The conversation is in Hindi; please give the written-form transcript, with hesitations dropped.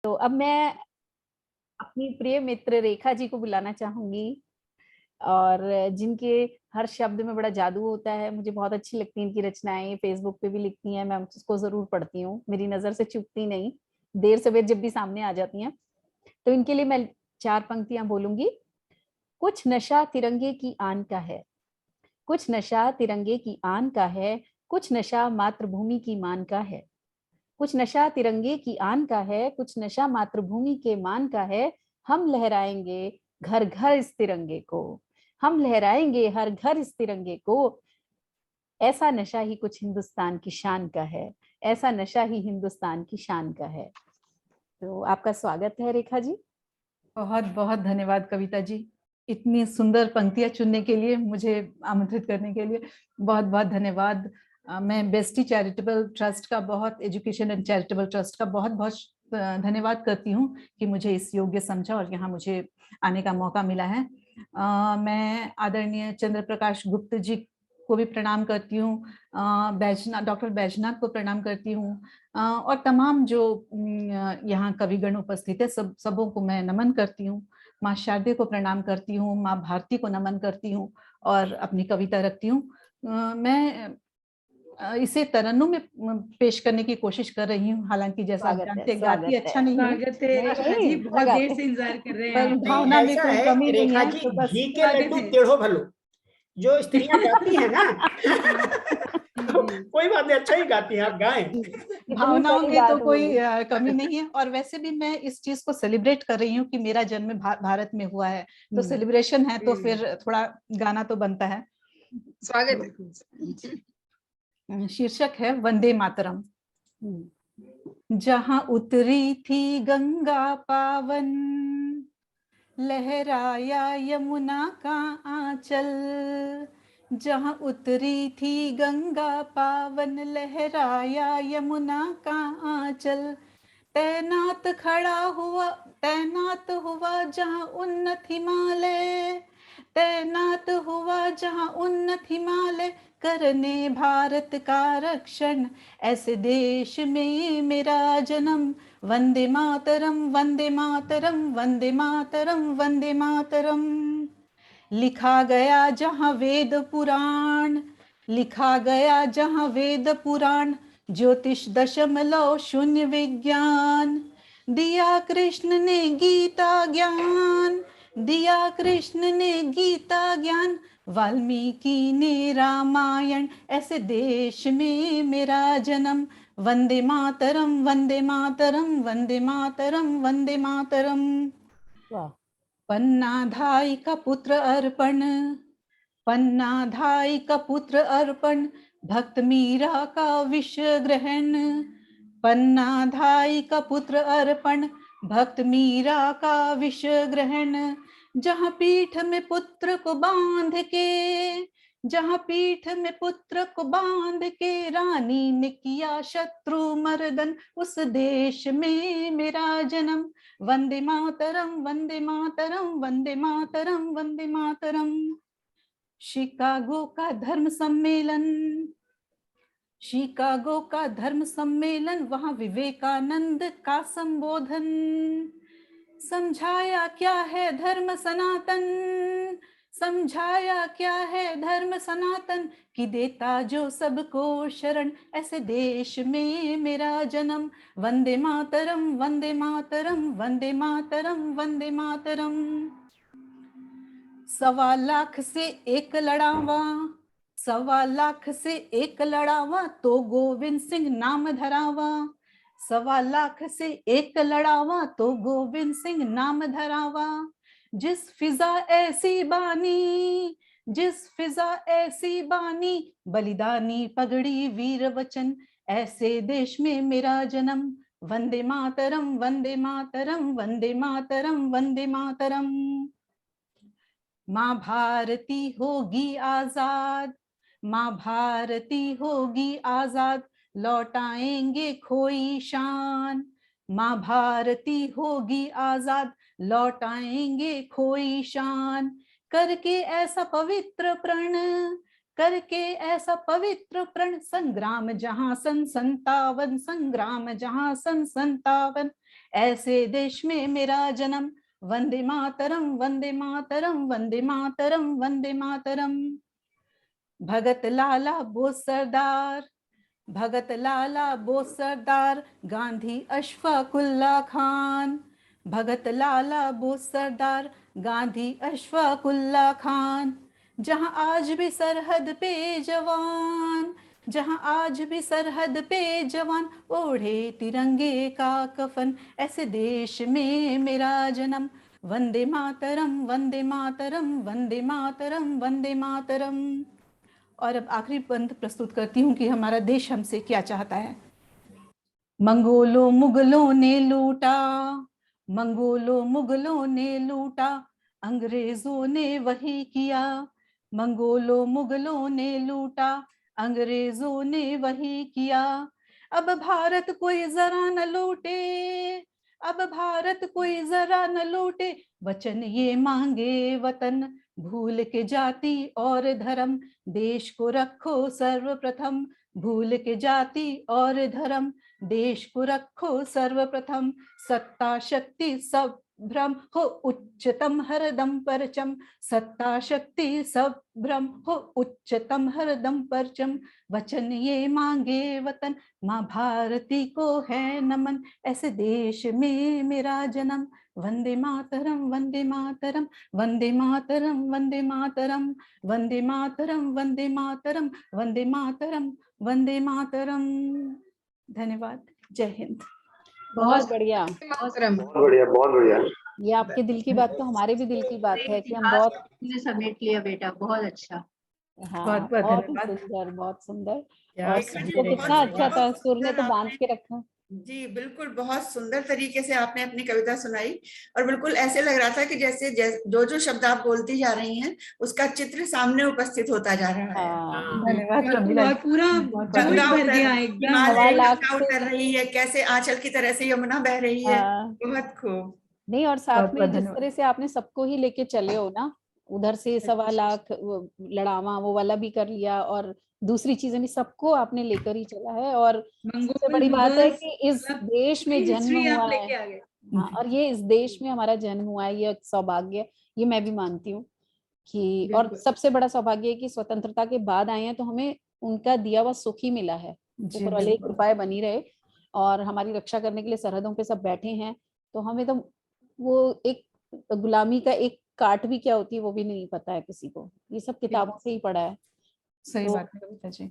तो अब मैं अपनी प्रिय मित्र रेखा जी को बुलाना चाहूंगी, और जिनके हर शब्द में बड़ा जादू होता है। मुझे बहुत अच्छी लगती हैं इनकी रचनाएं, फेसबुक पे भी लिखती हैं, मैं उसको जरूर पढ़ती हूँ, मेरी नजर से चूकती नहीं, देर सवेर जब भी सामने आ जाती हैं। तो इनके लिए मैं 4 पंक्तियां बोलूंगी। कुछ नशा तिरंगे की आन का है, कुछ नशा तिरंगे की आन का है, कुछ नशा मातृभूमि की मान का है। कुछ नशा तिरंगे की आन का है, कुछ नशा मातृभूमि के मान का है। हम लहराएंगे घर घर इस तिरंगे को, हम लहराएंगे हर घर इस तिरंगे को। ऐसा नशा ही कुछ हिंदुस्तान की शान का है, ऐसा नशा ही हिंदुस्तान की शान का है। तो आपका स्वागत है रेखा जी। बहुत बहुत धन्यवाद कविता जी, इतनी सुंदर पंक्तियां चुनने के लिए, मुझे आमंत्रित करने के लिए बहुत बहुत धन्यवाद। मैं बेस्टी चैरिटेबल ट्रस्ट का, बहुत एजुकेशन एंड चैरिटेबल ट्रस्ट का बहुत बहुत धन्यवाद करती हूँ कि मुझे इस योग्य समझा और यहाँ मुझे आने का मौका मिला है। मैं आदरणीय चंद्र प्रकाश गुप्त जी को भी प्रणाम करती हूँ, बैजनाथ, डॉक्टर बैजनाथ को प्रणाम करती हूँ, और तमाम जो यहाँ कविगण उपस्थित है, सबों को मैं नमन करती हूँ। माँ शारदे को प्रणाम करती हूँ, माँ भारती को नमन करती हूँ और अपनी कविता रखती हूँ। मैं इसे तरन्नुम में पेश करने की कोशिश कर रही हूँ, हालांकि जैसा आप जानते हैं गाती स्वागत अच्छा है। नहीं हूँ। स्वागत है नहीं रेखा जी, नहीं, अच्छा बहुत देर गाते से हैं। इंतजार कर रहे हैं पर आपका। नहीं, भावना में ऐसा कोई है कमी नहीं रेखा है, जी, तो बस घी के स्वागत लड्डू है। टेढ़ो भलो, जो स्त्रियां गाती हैं ना जी तो जी। कोई बात नहीं, अच्छा ही गाती हैं, आप गाएं। जी, कितनी भावनाओं प्यारी में तो बात कोई बोली। कमी नहीं है। और वैसे भी मैं इस चीज को सेलिब्रेट कर रही हूँ कि मेरा जन्म भारत में हुआ है, तो सेलिब्रेशन है, तो फिर थोड़ा गाना तो बनता है। स्वागत है। शीर्षक है वंदे मातरम। जहां उतरी थी गंगा पावन, लहराया यमुना का आंचल। जहां उतरी थी गंगा पावन, लहराया यमुना का आंचल। तैनात खड़ा हुआ, तैनात हुआ जहां उन्नत हिमालय, तैनात हुआ जहां उन्नत हिमालय, करने भारत का रक्षण। ऐसे देश में मेरा जन्म, वंदे मातरम वंदे मातरम वंदे मातरम वंदे मातरम। लिखा गया जहां वेद पुराण, लिखा गया जहां वेद पुराण, ज्योतिष दशमलव शून्य विज्ञान। दिया कृष्ण ने गीता ज्ञान, दिया कृष्ण ने गीता ज्ञान, वाल्मीकि ने रामायण। ऐसे देश में मेरा जन्म, वंदे मातरम वंदे मातरम वंदे मातरम वंदे मातरम। वाह। पन्नाधाई का पुत्र अर्पण, पन्नाधाई का पुत्र अर्पण, भक्त मीरा का विष ग्रहण। पन्नाधाई का पुत्र अर्पण, भक्त मीरा का विष ग्रहण। जहां पीठ में पुत्र को बांध के, जहां पीठ में पुत्र को बांध के, रानी ने किया शत्रु मर्दन। उस देश में मेरा जन्म, वंदे मातरम वंदे मातरम वंदे मातरम वंदे मातरम। शिकागो का धर्म सम्मेलन, शिकागो का धर्म सम्मेलन, वहां विवेकानंद का संबोधन। समझाया क्या है धर्म सनातन, समझाया क्या है धर्म सनातन, कि देता जो सबको शरण। ऐसे देश में मेरा जन्म, वंदे मातरम वंदे मातरम वंदे मातरम वंदे मातरम। 1.25 लाख से एक लड़ावा, 1.25 लाख से एक लड़ावा, तो गोविंद सिंह नाम धरावा। 1.25 लाख से एक लड़ावा, तो गोविंद सिंह नाम धरावा। जिस फिजा ऐसी बानी, जिस फिजा ऐसी बानी, बलिदानी पगड़ी वीर वचन। ऐसे देश में मेरा जन्म, वंदे मातरम वंदे मातरम वंदे मातरम वंदे मातरम। माँ भारती होगी आजाद, माँ भारती होगी आजाद, लौटाएंगे खोई शान। माँ भारती होगी आजाद, लौटाएंगे खोई शान। करके ऐसा पवित्र प्रण, करके ऐसा पवित्र प्रण, संग्राम जहां सन 57, संग्राम जहां सन 57। ऐसे देश में मेरा जन्म। वंदे मातरम, वंदे मातरम, वंदे मातरम, वंदे मातरम। भगत लाला बोस सरदार, भगत लाला बोस सरदार, गांधी अशफाक उल्ला खान। भगत लाला बोस सरदार, गांधी अशफाक उल्ला खान। जहां आज भी सरहद पे जवान, जहां आज भी सरहद पे जवान, ओढ़े तिरंगे का कफन, ऐसे देश में मेरा जन्म। वंदे मातरम, वंदे मातरम, वंदे मातरम, वंदे मातरम। और अब आखिरी बंद प्रस्तुत करती हूँ कि हमारा देश हमसे क्या चाहता है। मंगोलों मुगलों ने लूटा, मंगोलों मुगलों ने लूटा, अंग्रेजों ने वही किया। मंगोलों मुगलों ने लूटा, अंग्रेजों ने वही किया। अब भारत कोई जरा न लूटे, अब भारत कोई जरा न लूटे, वचन ये मांगे वतन, भूल के जाति और धर्म, देश को रखो सर्वप्रथम। भूल के जाति और धर्म, देश को रखो सर्वप्रथम। सत्ता शक्ति सब भ्रम हो, उच्चतम हरदम परचम। सत्ता शक्ति सब भ्रम हो, उच्चतम हरदम परचम। वचन ये मांगे वतन, माँ भारती को है नमन, ऐसे देश में मेरा जन्म। वंदे मातरम, वंदे मातरम, वंदे मातरम, वंदे मातरम, वंदे मातरम, वंदे मातरम, वंदे मातरम, वंदे मातरम। धन्यवाद। जय हिंद। बहुत बढ़िया। मातरम। बहुत बढ़िया, बहुत बढ़िया। ये आपके दिल की बात तो हमारे भी दिल की बात है कि हम बहुत समेट लिया बेटा, बहुत अच्छा। हाँ बहुत बहुत बहुत ही धन्यवाद। सुंदर, बहुत सुंदर। क्या और सुंदर तो है। कितना अच्छा था, सुर ने तो सुंदर बांध के रखा। जी बिल्कुल, बहुत सुंदर तरीके से आपने अपनी कविता सुनाई और बिल्कुल ऐसे लग रहा था कि जैसे जो जो शब्द आप बोलती जा रही हैं उसका चित्र सामने उपस्थित होता जा रहा है। हाँ धन्यवाद प्रमीला जी। पूरा बहुत जोश गंगा भर उतर, गया एकदम। हिमालय 1.25 लाख गंगा से उतर रही है, कैसे आंचल की तरह से यमुना बह रही है। हाँ। बहुत खूब। नहीं, और साथ बहुत में बहुत जिस धन्यवाद। तरह से आपने सबको ही लेके चले हो ना, उधर से 1.25 लाख लड़ावा वो वाला भी कर लिया, और दूसरी चीजें भी सबको आपने लेकर ही चला है। और सबसे मंगोल बड़ी बात है मुगल्स, कि इस मतलब देश में जन्म हिस्ट्री आप हुआ है। लेके आ गए। हाँ, और ये इस देश में हमारा जन्म हुआ है, ये एक सौभाग्य, ये मैं भी मानती हूँ कि, और बिल्कुल। सबसे बड़ा सौभाग्य है कि स्वतंत्रता के बाद आए हैं तो हमें उनका दिया हुआ सुख ही मिला है। जी ऊपर वाले की बिल्कुल। कृपाएं बनी रहे, और हमारी रक्षा करने के लिए सरहदों पे सब बैठे हैं। तो हमें तो वो एक गुलामी का एक काट भी क्या होती है वो भी नहीं पता है किसी को, ये सब किताबों से ही पढ़ा है। सही तो बात है कविता जी।